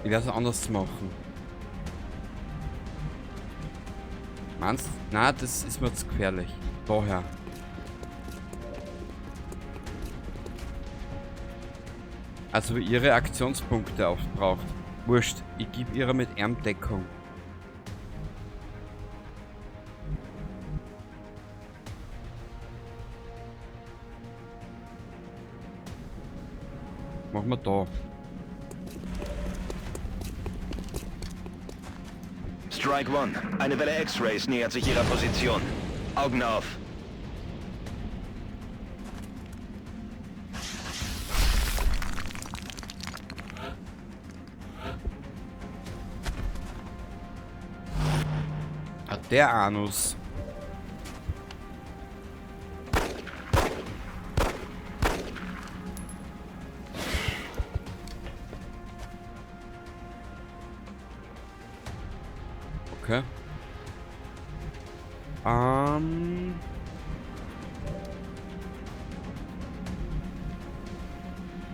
Ich werde es anders machen. Meinst du? Nein, das ist mir zu gefährlich. Daher. Also ihre Aktionspunkte aufbraucht. Wurscht, ich gebe ihrer mit Deckung. Machen wir da. Strike One. Eine Welle X-Rays nähert sich ihrer Position. Augen auf. Hat der Anus. Okay.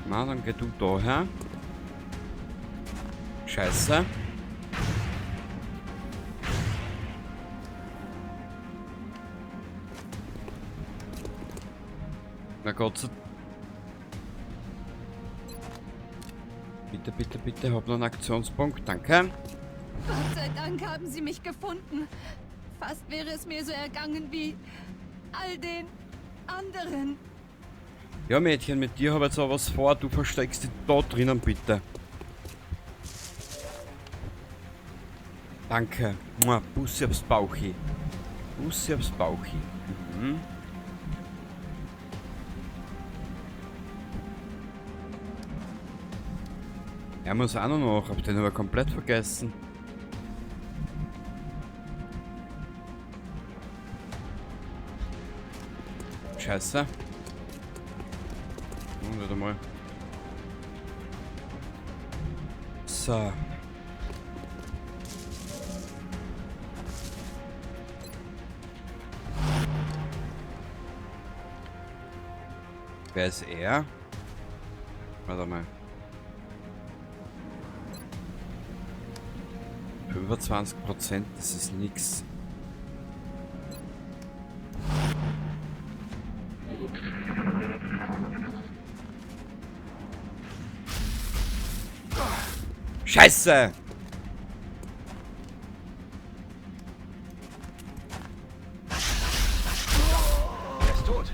Na, dann geh du daher. Scheiße. Na Gott sei Dank. Bitte, bitte, bitte, hab noch einen Aktionspunkt, danke. Gott sei Dank haben sie mich gefunden. Fast wäre es mir so ergangen wie all den anderen. Ja, Mädchen, mit dir habe ich jetzt auch was vor. Du versteckst dich da drinnen, bitte. Danke. Mua, Bussi aufs Bauchi. Bussi aufs Bauchi. Mhm. Er muss auch noch, hab den aber komplett vergessen. Scheiße. Warte mal. So. Wer ist er? Warte mal. 25%, das ist nix. Scheiße! Er ist tot.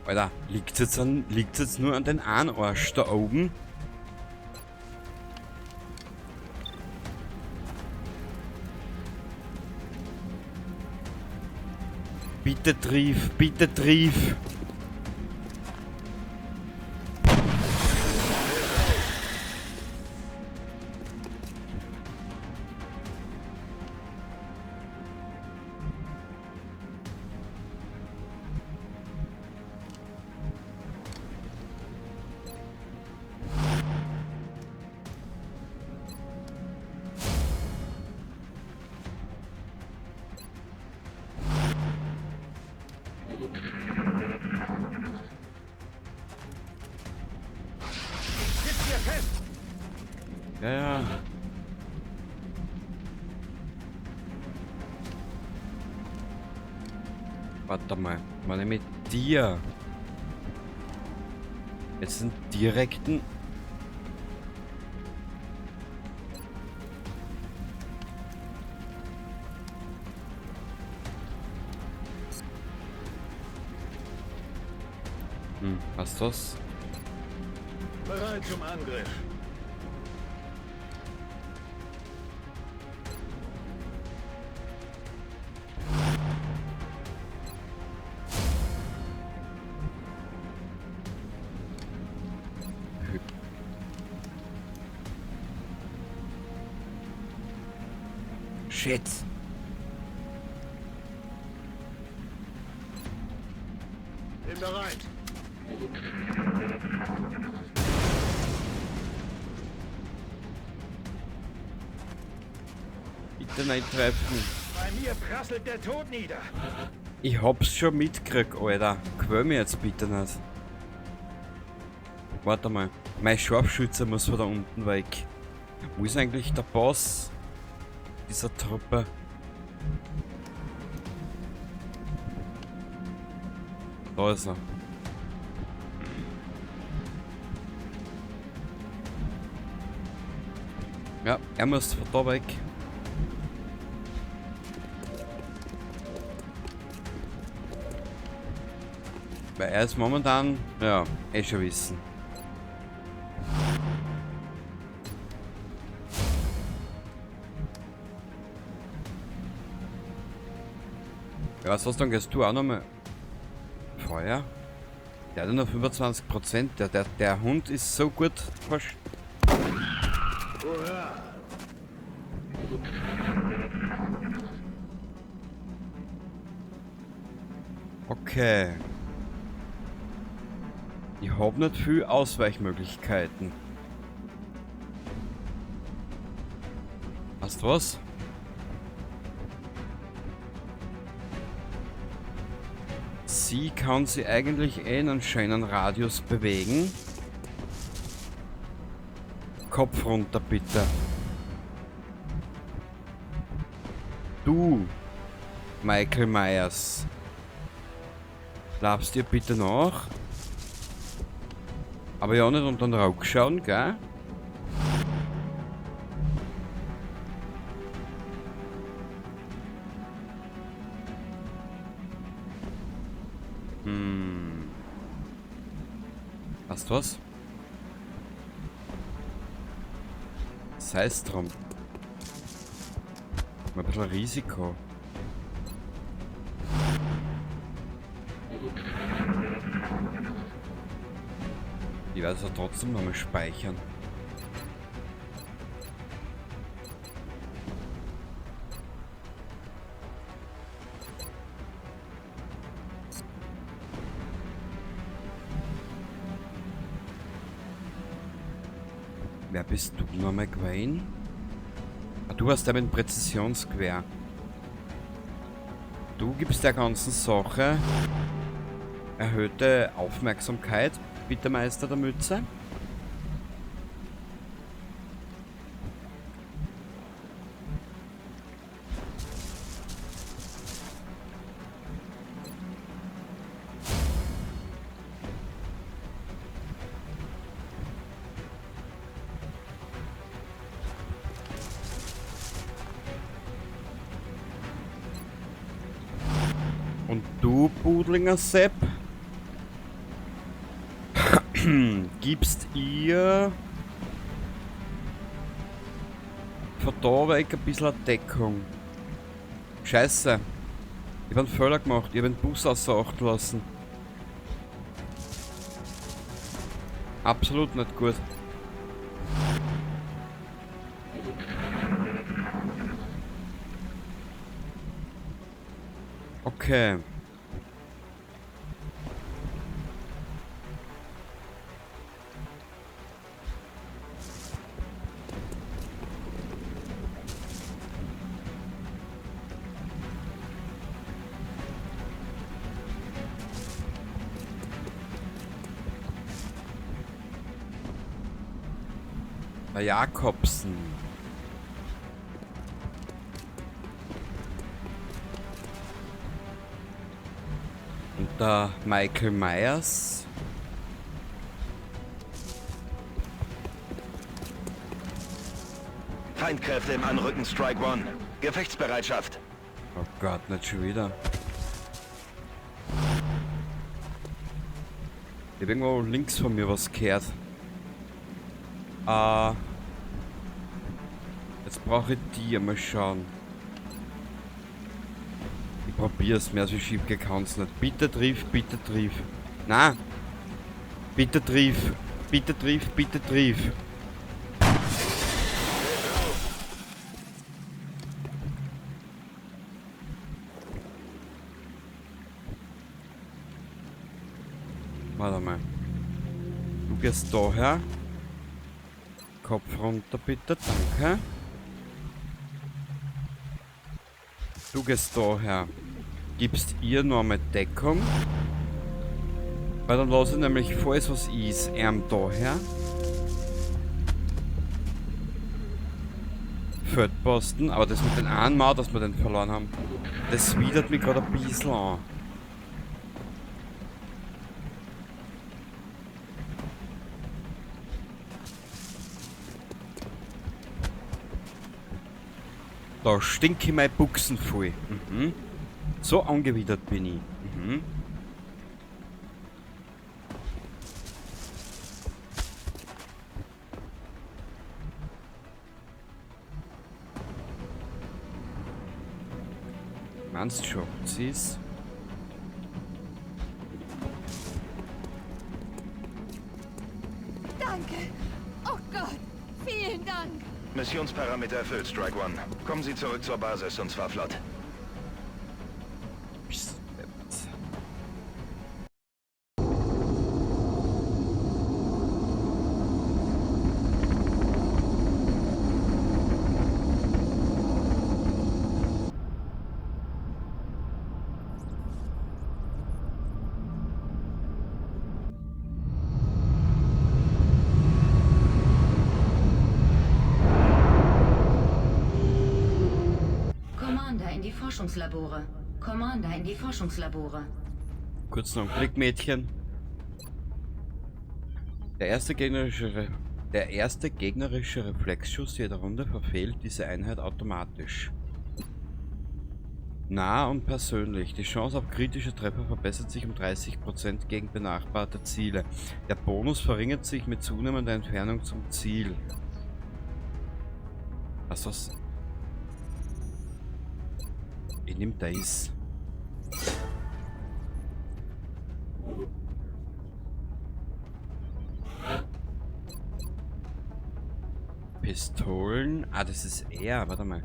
Alter, liegt's jetzt nur an den einen Arsch da oben? Bitte triff, bitte triff. Ja, ja. Warte mal, meine mit dir. Jetzt einen direkten. Was ist das? Bereit zum Angriff. Shit. Bin bereit. Bitte nicht treffen. Bei mir prasselt der Tod nieder. Ich hab's schon mitgekriegt, Alter. Quäl mich jetzt bitte nicht. Warte mal. Mein Scharfschütze muss von da unten weg. Wo ist eigentlich der Boss dieser Truppe? Da ist er. Ja, er muss von da weg. Weil er ist momentan, ja, schon wissen. Ja, was dann gehst du auch nochmal? Feuer? Der hat ja noch 25%. Der Hund ist so gut. Okay. Ich hab nicht viel Ausweichmöglichkeiten. Weißt du was? Sie kann sich eigentlich in einen schönen Radius bewegen. Kopf runter, bitte. Du, Michael Myers. Labst dir bitte nach. Aber ja nicht unter den Rauch schauen, gell? Weißt du was? Sei es drum. Mal ein bisschen Risiko. Ich werde es ja trotzdem nochmal speichern. Wer bist du nochmal gewesen? Ah, du hast aber ein Präzisionsgewehr. Du gibst der ganzen Sache erhöhte Aufmerksamkeit, bitte Meister der Mütze. Und du, Budlinger Sepp, gibst ihr von da weg ein bisschen Deckung. Scheiße. Ich hab einen Fehler gemacht. Ich hab den Bus außer Acht lassen. Absolut nicht gut. Okay. Der Jakobsen. Und der Michael Myers. Feindkräfte im Anrücken, Strike One. Gefechtsbereitschaft. Oh Gott, nicht schon wieder. Ich hab irgendwo links von mir was gehört. Jetzt brauche ich die mal schauen. Ich probier's, mehr so schief kann's nicht. Bitte triff, bitte triff. Na, bitte triff, bitte triff, bitte triff. Warte mal. Du gehst daher. Kopf runter bitte, danke. Du gehst daher. gibst ihr noch einmal Deckung. Weil dann lasse ich nämlich, falls was ist, daher. Feldposten, aber das mit den einen Mal, dass wir den verloren haben, das widert mich gerade ein bisschen an. Da stinke ich meine Buchsen voll. Mhm. So angewidert bin ich. Mhm. Meinst schon, sie ist. Danke. Oh Gott. Vielen Dank. Missionsparameter erfüllt, Strike One. Kommen Sie zurück zur Basis und zwar flott. Commander in die Forschungslabore. Commander in die Forschungslabore. Kurz noch ein Blick, Mädchen. Der erste gegnerische Reflexschuss jeder Runde verfehlt diese Einheit automatisch. Nah und persönlich. Die Chance auf kritische Treffer verbessert sich um 30% gegen benachbarte Ziele. Der Bonus verringert sich mit zunehmender Entfernung zum Ziel. Was? Ich nehme das. Pistolen. Ah, das ist er. Warte mal.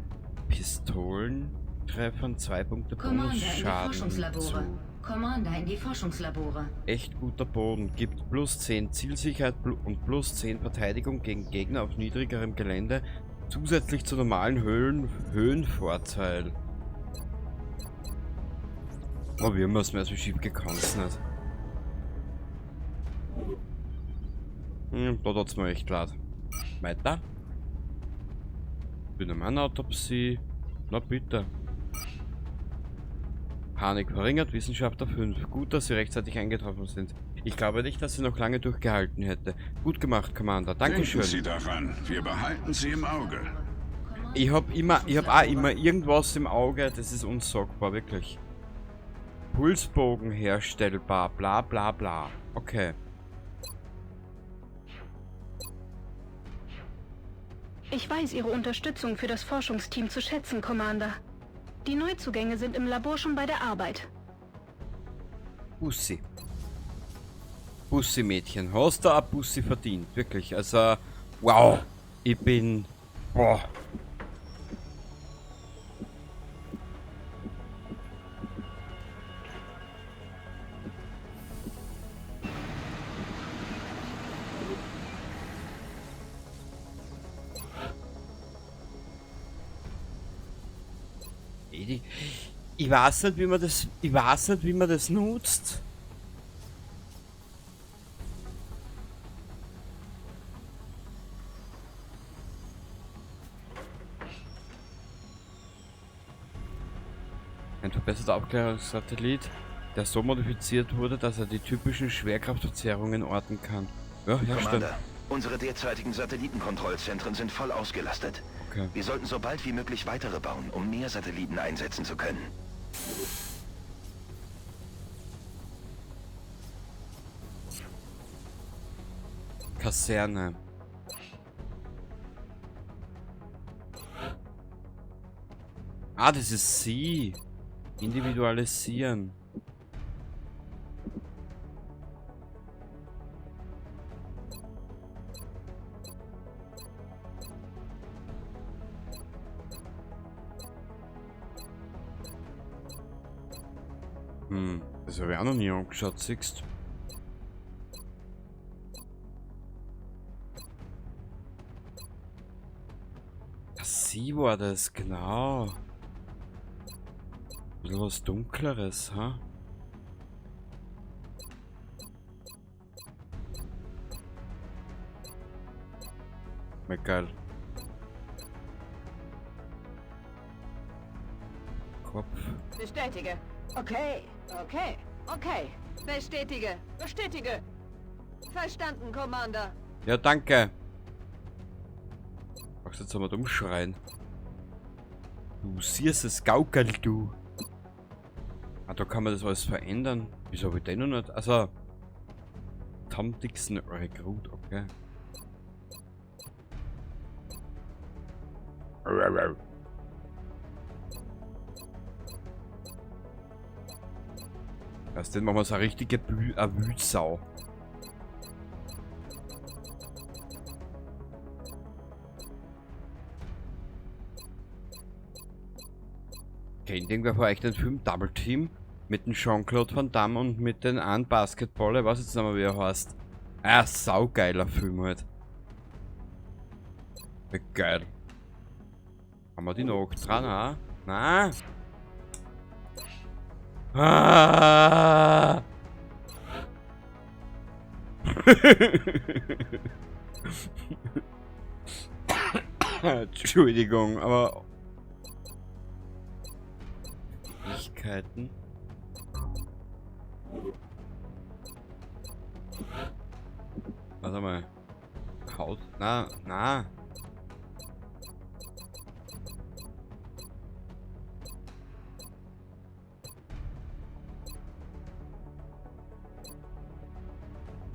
Pistolen treffen 2 Punkte Commander in die Bonusschaden Forschungslabore. zu. Commander in die Forschungslabore. Echt guter Boden. Gibt plus 10 Zielsicherheit und plus 10 Verteidigung gegen Gegner auf niedrigerem Gelände. Zusätzlich zu normalen Höhenvorteil. Oh, wie haben wir es mehr so schief gekannt nicht. Da tut's mir echt leid. Weiter. Autopsie. Na bitte. Panik verringert, Wissenschaftler 5. Gut, dass Sie rechtzeitig eingetroffen sind. Ich glaube nicht, dass sie noch lange durchgehalten hätte. Gut gemacht, Commander. Dankeschön. Denken Sie daran, wir behalten Sie im Auge. Ich hab auch immer irgendwas im Auge, das ist unsagbar, wirklich. Pulsbogen herstellbar, bla bla bla. Okay. Ich weiß Ihre Unterstützung für das Forschungsteam zu schätzen, Commander. Die Neuzugänge sind im Labor schon bei der Arbeit. Bussi. Bussi, Mädchen. Hast du ein Bussi verdient? Wirklich. Also, wow. Ich bin... Boah. Ich weiß nicht, wie man das nutzt. Ein verbesserter Aufklärungssatellit, der so modifiziert wurde, dass er die typischen Schwerkraftverzerrungen orten kann. Ja, stimmt. Commander, unsere derzeitigen Satellitenkontrollzentren sind voll ausgelastet. Okay. Wir sollten so bald wie möglich weitere bauen, um mehr Satelliten einsetzen zu können. Kaserne. Ah, das ist sie. Individualisieren. Das habe ich auch noch nie angeschaut, siehst. Sie war das, genau. Bisschen was Dunkleres, ha? Na geil. Kopf. Bestätige. Okay, okay, okay. Bestätige, bestätige. Verstanden, Commander. Ja, danke. Magst du jetzt einmal umschreien? Du siehst es, Gaukel, du. Ah, da kann man das alles verändern. Wieso habe ich den noch nicht? Also, Tom Dixon Recruit, okay. Erst den machen wir so eine richtige Wühlsau. Kennt irgendwer von euch den Film Double Team? Mit dem Jean-Claude Van Damme und mit den einen Basketballer, was jetzt nochmal wie er heißt. Ah, saugeiler Film halt. Wie geil. Haben wir die noch dran, ah? Nein? Ah! Entschuldigung, aber... Fähigkeiten. Warte mal. Haut. Na, na.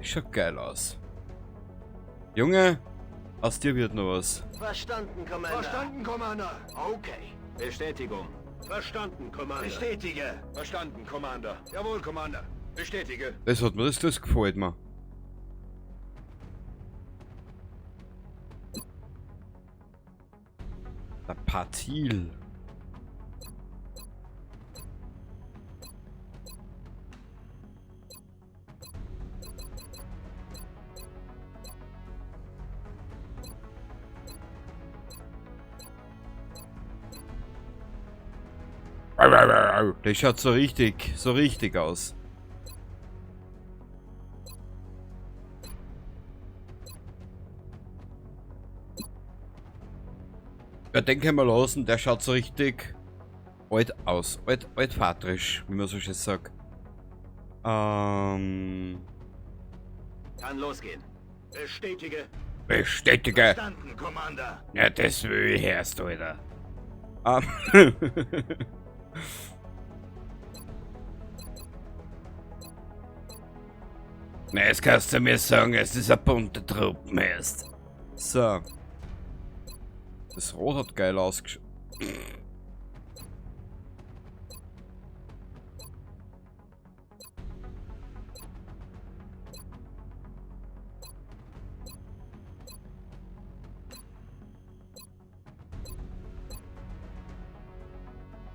Schaut geil aus. Junge, aus dir wird noch was. Verstanden, Commander. Verstanden, Commander. Okay. Bestätigung. Verstanden, Commander. Bestätige. Verstanden, Commander. Jawohl, Commander. Bestätige. Das hat mir, das gefällt mir. Der Patil. Der schaut so richtig aus. Ja, den können wir lassen, der schaut so richtig alt aus. Altvaterisch, wie man so schön sagt. Kann losgehen. Bestätige. Bestätige. Verstanden, Commander. Ja, das will ich erst, Alter. Na, jetzt kannst du mir sagen, es ist ein bunter Truppen erst. So. Das Rot hat geil ausgeschaut.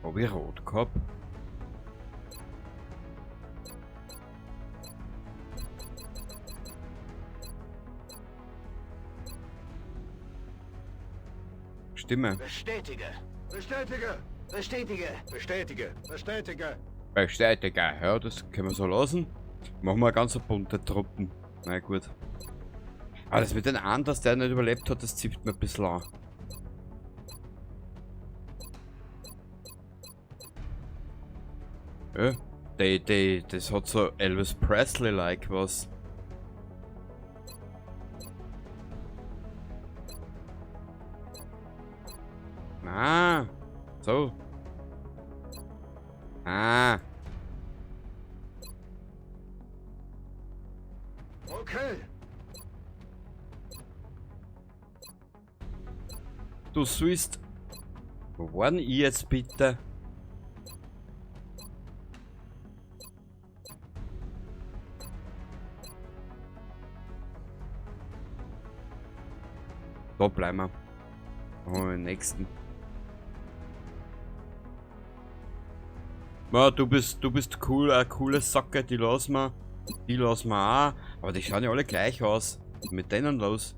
Hab ich rot gehabt? Stimme. Bestätige. Bestätige. Bestätige. Bestätige. Bestätige. Bestätige. Ja, das können wir so lassen. Machen wir ganz bunte Truppen. Na gut. Aber das mit den einen, dass der nicht überlebt hat, das zieht mir ein bisschen an. Ja, das hat so Elvis Presley-like was. Ah, so. Ah. Okay. Du sollst... Wo war denn ich jetzt bitte? Da bleiben wir. Oh, den nächsten. Ja, du bist cool, eine coole Socke, die lassen wir. Die lassen wir auch. Aber die schauen ja alle gleich aus. Mit denen los.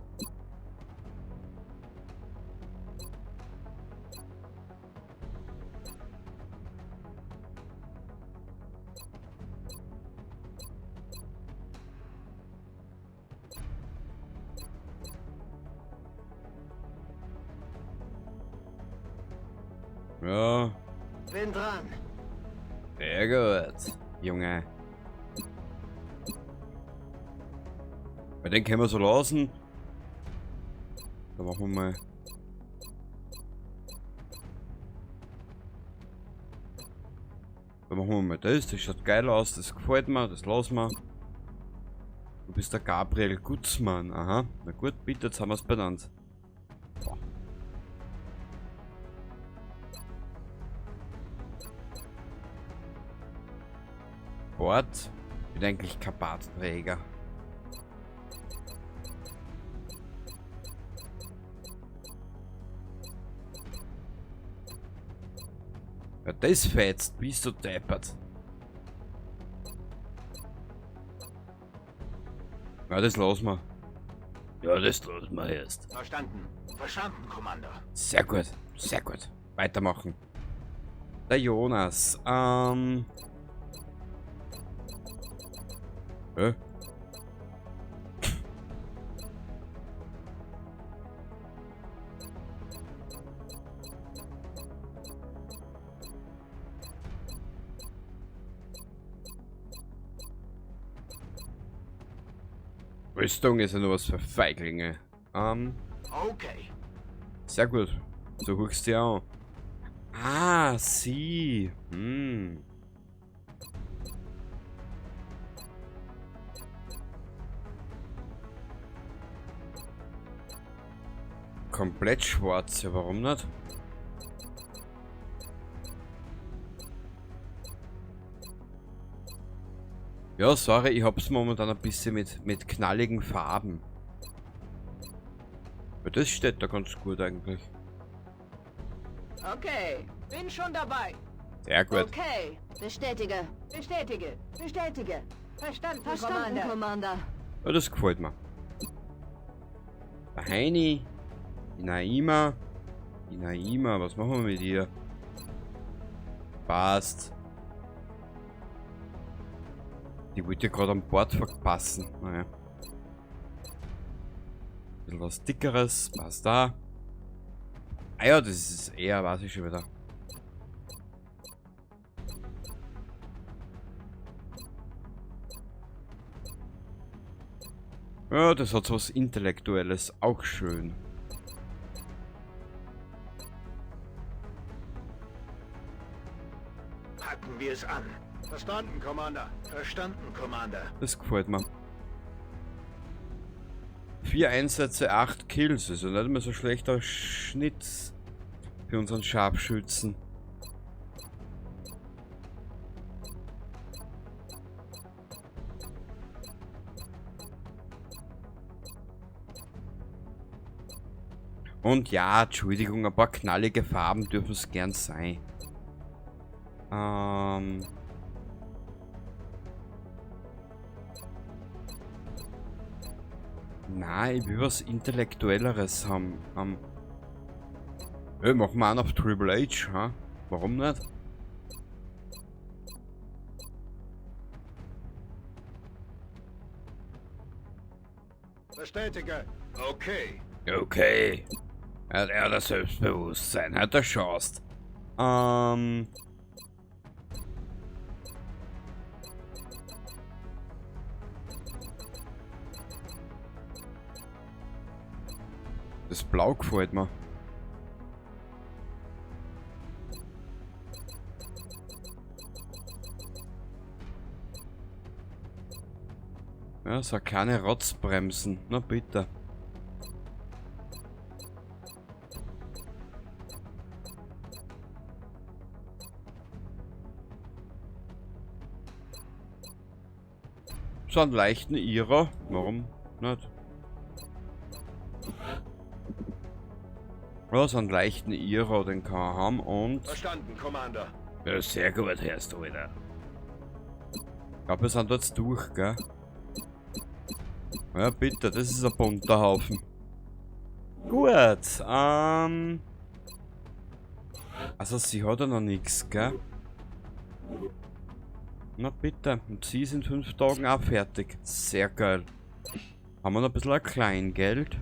Ja, Bin dran. sehr gut, Junge. Bei den können wir so lassen. Da machen wir mal. Da machen wir mal das. Das schaut geil aus. Das gefällt mir. Das lassen wir. Du bist der Gabriel Gutzmann. Aha. Na gut, bitte, jetzt haben wir es benannt. Boah. Bord. Bin eigentlich kein Bartträger. Ja, das fetzt, bist du deppert. Ja, das lassen wir. Ja, das lassen wir erst. Verstanden. Verstanden, Commander. Sehr gut, sehr gut. Weitermachen. Der Jonas, Rüstung ist ja nur was für Feiglinge. Okay. Sehr gut. So guckst du dir an. Ah, sie. Komplett schwarz, ja, warum nicht? Ja, sorry, ich hab's momentan ein bisschen mit knalligen Farben. Ja, das steht da ganz gut eigentlich. Okay, bin schon dabei. Sehr gut. Okay, bestätige. Bestätige. Bestätige. Verstanden, Verstanden, Commander. Commander. Ja, das gefällt mir. Der Heini. Die Naima. Die Naima, was machen wir mit ihr? Passt. Die wollte ja gerade am Bord verpassen. Naja. Bisschen was Dickeres. Passt da. Ah ja, das ist eher, weiß ich schon wieder. Ja, das hat so was Intellektuelles. Auch schön. Packen wir es an. Verstanden, Commander. Verstanden, Commander. Das gefällt mir. 4 Einsätze, 8 Kills. Also nicht mehr so schlechter Schnitt für unseren Scharfschützen. Und ja, Entschuldigung, ein paar knallige Farben dürfen es gern sein. Nein, ich will was Intellektuelleres haben. Machen wir einen auf Triple H, ha? Warum nicht? Bestätige. Okay. Okay. Hat er das Selbstbewusstsein, hat er Chance. Das Blau gefällt mir. Ja, so kleine Rotzbremsen. Na bitte. So einen leichten Ira. Warum nicht? Ja, so einen leichten Ira, den kann man haben und... Verstanden, Commander. Ja, sehr gut, hörst du wieder. Ich glaube, wir sind jetzt durch, gell? Ja, bitte, das ist ein bunter Haufen. Gut, also sie hat ja noch nichts, gell? Na bitte, und sie ist in 5 Tagen auch fertig. Sehr geil. Haben wir noch ein bisschen Kleingeld?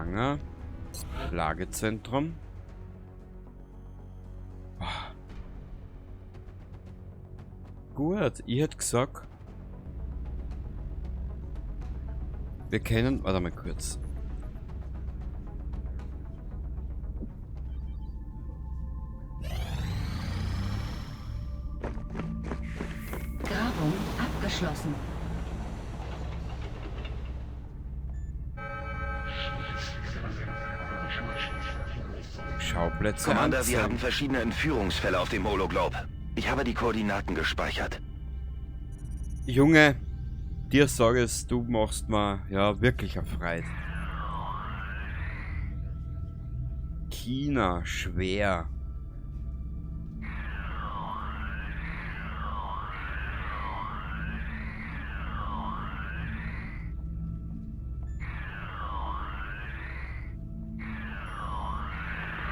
Hangar. Lagezentrum. Gut, ich hätte gesagt, wir können... Warte mal kurz. Grabung abgeschlossen. Schauplätze Commander, wir anzeigen. haben verschiedene Entführungsfälle auf dem Hologlobe. Ich habe die Koordinaten gespeichert. Junge, dir sage es, du machst mir ja wirklich eine Freude. China, schwer.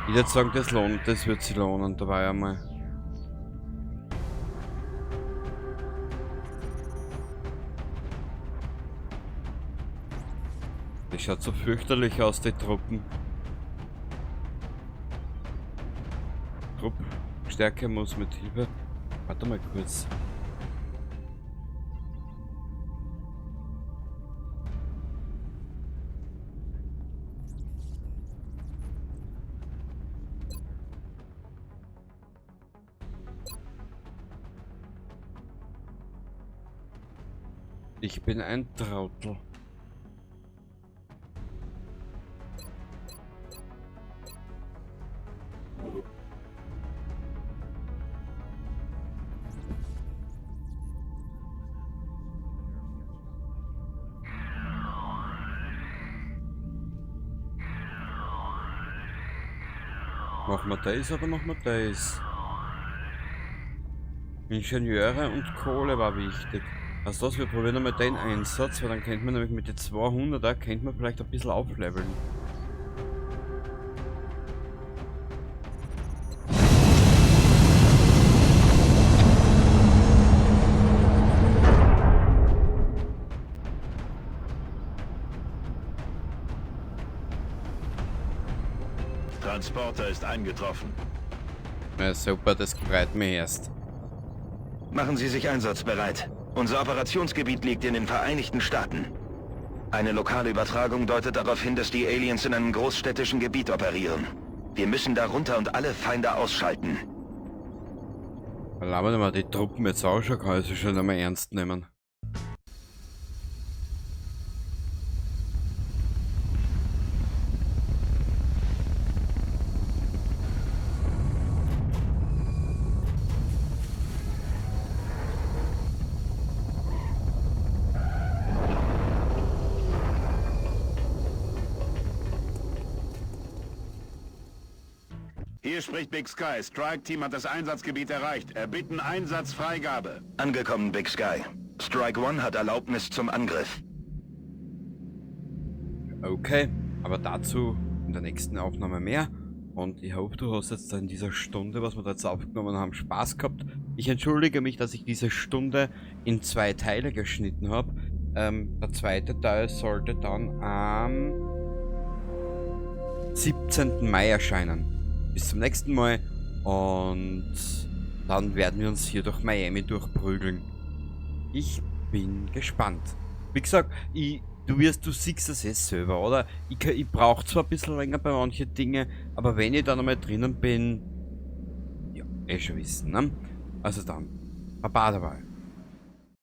Ich würde sagen, das wird sich lohnen, dabei einmal. Das schaut so fürchterlich aus, die Truppen. Truppstärke muss mit Hilfe... Warte mal kurz. Ich bin ein Trottel. Machen wir das oder machen wir das? Ingenieure und Kohle war wichtig. Also das, wir probieren einmal den Einsatz, weil dann könnte man nämlich mit den 200er könnte man vielleicht ein bisschen aufleveln. Transporter ist eingetroffen. Ja, super, das freut mich erst. Machen Sie sich einsatzbereit. Unser Operationsgebiet liegt in den Vereinigten Staaten. Eine lokale Übertragung deutet darauf hin, dass die Aliens in einem großstädtischen Gebiet operieren. Wir müssen da runter und alle Feinde ausschalten. Labern wir mal die Truppen jetzt auch schon, kann ich sie schon einmal ernst nehmen. Hier spricht Big Sky. Strike-Team hat das Einsatzgebiet erreicht. Erbitten Einsatzfreigabe. Angekommen, Big Sky. Strike One hat Erlaubnis zum Angriff. Okay, aber dazu in der nächsten Aufnahme mehr. Und ich hoffe, du hast jetzt in dieser Stunde, was wir da jetzt aufgenommen haben, Spaß gehabt. Ich entschuldige mich, dass ich diese Stunde in 2 Teile geschnitten habe. Der zweite Teil sollte dann am 17. Mai erscheinen. Bis zum nächsten Mal und dann werden wir uns hier durch Miami durchprügeln. Ich bin gespannt. Wie gesagt, du siehst das jetzt selber, oder? Ich brauche zwar ein bisschen länger bei manchen Dingen, aber wenn ich dann einmal drinnen bin, ja, schon wissen, ne? Also dann, Baba dabei.